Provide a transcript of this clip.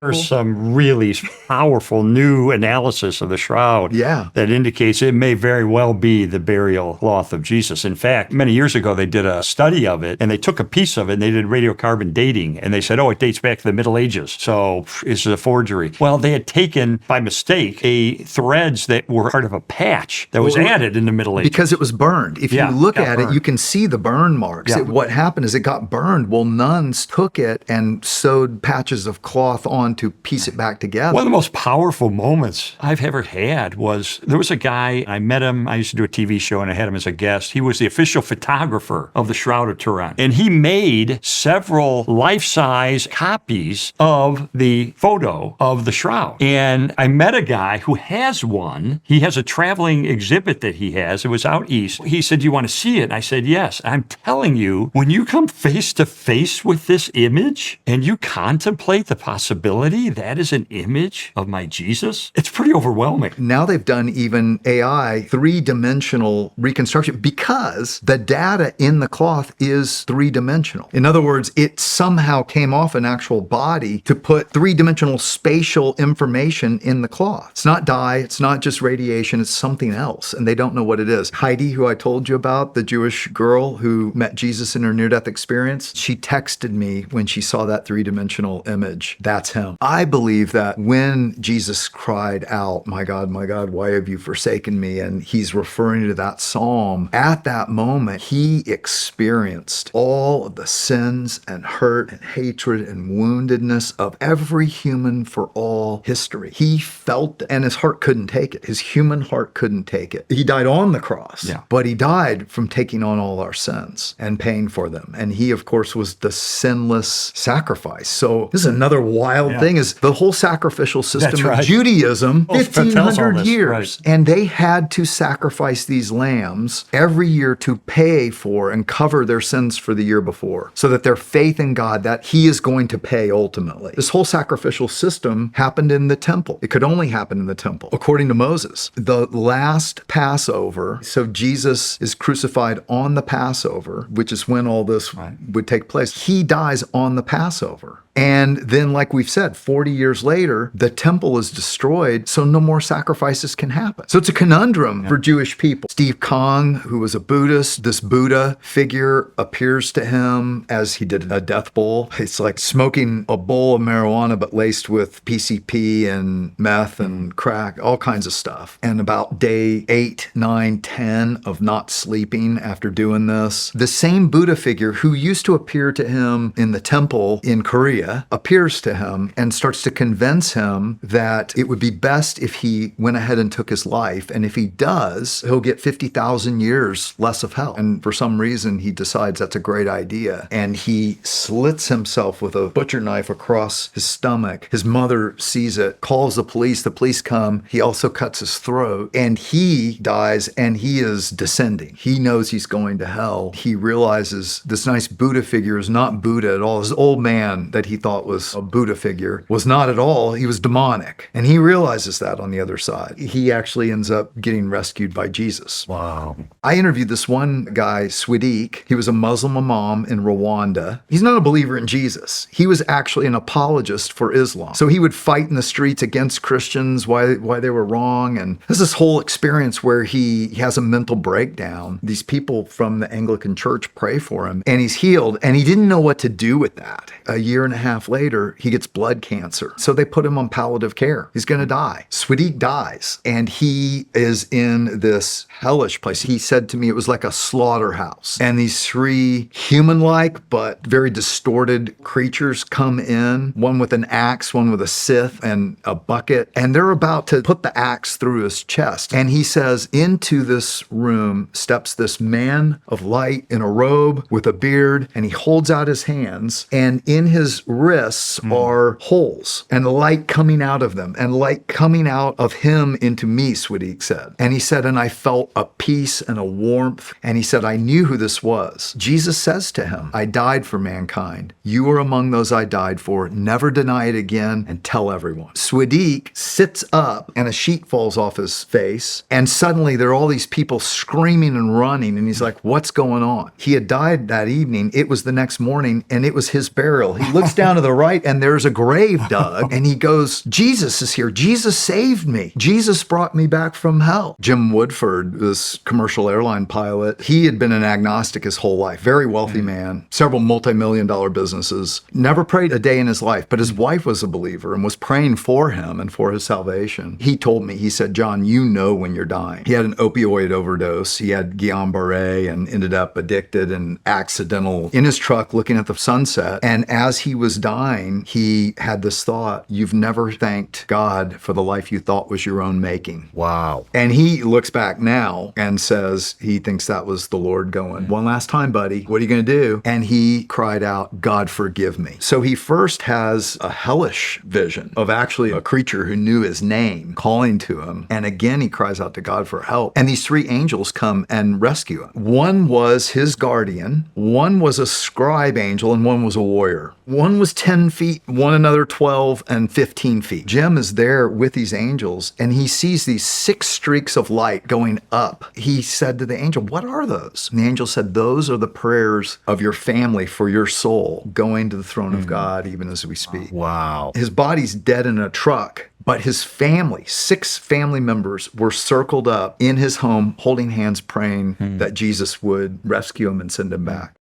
There's some really powerful new analysis of the shroud Yeah. that indicates it may very well be the burial cloth of Jesus. In fact, many years ago, they did a study of it, and they took a piece of it, and they did radiocarbon dating, and they said, oh, it dates back to the Middle Ages, so this is a forgery. Well, they had taken, by mistake, threads that were part of a patch that was added in the Middle Ages. Because it was burned. If you look at it, you can see the burn marks. What happened is it got burned. Well, nuns took it and sewed patches of cloth on to piece it back together. One of the most powerful moments I've ever had was there was a guy, I met him, I used to do a TV show and I had him as a guest. He was the official photographer of the Shroud of Turin. And he made several life-size copies of the photo of the shroud. And I met a guy who has one. He has a traveling exhibit that he has. It was out east. He said, do you want to see it? And I said, yes. I'm telling you, when you come face to face with this image and you contemplate the possibility that is an image of my Jesus, it's pretty overwhelming. Now they've done even AI, three-dimensional reconstruction, because the data in the cloth is three-dimensional. In other words, it somehow came off an actual body to put three-dimensional spatial information in the cloth. It's not dye, it's not just radiation, it's something else, and they don't know what it is. Heidi, who I told you about, the Jewish girl who met Jesus in her near-death experience, she texted me when she saw that three-dimensional image. That's him. I believe that when Jesus cried out, my God, why have you forsaken me? And he's referring to that psalm. At that moment, he experienced all of the sins and hurt and hatred and woundedness of every human for all history. He felt it, and his heart couldn't take it. His human heart couldn't take it. He died on the cross, but he died from taking on all our sins and paying for them. And he, of course, was the sinless sacrifice. So this is another wild thing, is the whole sacrificial system of Judaism, 1,500 years. And they had to sacrifice these lambs every year to pay for and cover their sins for the year before, so that their faith in God, that he is going to pay ultimately. This whole sacrificial system happened in the temple. It could only happen in the temple, according to Moses. The last Passover, so Jesus is crucified on the Passover, which is when all this would take place. He dies on the Passover. And then, like we've said, 40 years later, the temple is destroyed, so no more sacrifices can happen. So it's a conundrum for Jewish people. Steve Kong, who was a Buddhist, this Buddha figure appears to him as he did a death bowl. It's like smoking a bowl of marijuana, but laced with PCP and meth and crack, all kinds of stuff. And about day 8, 9, 10 of not sleeping after doing this, the same Buddha figure who used to appear to him in the temple in Korea appears to him and starts to convince him that it would be best if he went ahead and took his life. And if he does, he'll get 50,000 years less of hell. And for some reason, he decides that's a great idea. And he slits himself with a butcher knife across his stomach. His mother sees it, calls the police come. He also cuts his throat, and he dies, and he is descending. He knows he's going to hell. He realizes this nice Buddha figure is not Buddha at all. This old man that he thought was a Buddha figure was not at all. He was demonic. And he realizes that on the other side. He actually ends up getting rescued by Jesus. Wow. I interviewed this one guy, Swadik. He was a Muslim imam in Rwanda. He's not a believer in Jesus. He was actually an apologist for Islam. So he would fight in the streets against Christians, why they were wrong. And there's this whole experience where he has a mental breakdown. These people from the Anglican Church pray for him, and he's healed. And he didn't know what to do with that. A year and a half later, he gets blood cancer. So they put him on palliative care. He's going to die. Swadik dies, and he is in this hellish place. He said to me it was like a slaughterhouse. And these three human-like but very distorted creatures come in, one with an axe, one with a scythe and a bucket, and they're about to put the axe through his chest. And he says, into this room steps this man of light in a robe with a beard, and he holds out his hands, and in his wrists are holes and light coming out of them, and light coming out of him into me, Swadik said. And he said, and I felt a peace and a warmth. And he said, I knew who this was. Jesus says to him, I died for mankind. You are among those I died for. Never deny it again, and tell everyone. Swadik sits up, and a sheet falls off his face. And suddenly there are all these people screaming and running. And he's like, what's going on? He had died that evening. It was the next morning, and it was his burial. He looks down to the right and there's a grave dug. And he goes, Jesus is here. Jesus saved me. Jesus brought me back from hell. Jim Woodford, this commercial airline pilot, he had been an agnostic his whole life. Very wealthy man, several multi-million-dollar businesses. Never prayed a day in his life, but his wife was a believer and was praying for him and for his salvation. He told me, he said, John, you know when you're dying. He had an opioid overdose. He had Guillain-Barré and ended up addicted and accidental in his truck looking at the sunset. And as he was dying, he had this thought, you've never thanked God for the life you thought was your own making. Wow. And he looks back now and says he thinks that was the Lord going, one last time, buddy, what are you going to do? And he cried out, God, forgive me. So he first has a hellish vision of actually a creature who knew his name calling to him. And again, he cries out to God for help. And these three angels come and rescue him. One was his guardian, one was a scribe angel, and one was a warrior. One was 10 feet, one another 12 and 15 feet. Jim is there with these angels and he sees these 6 streaks of light going up. He said to the angel, what are those? And the angel said, those are the prayers of your family for your soul going to the throne of God even as we speak. Wow. His body's dead in a truck, but his family, 6 family members, were circled up in his home, holding hands, praying that Jesus would rescue him and send him back.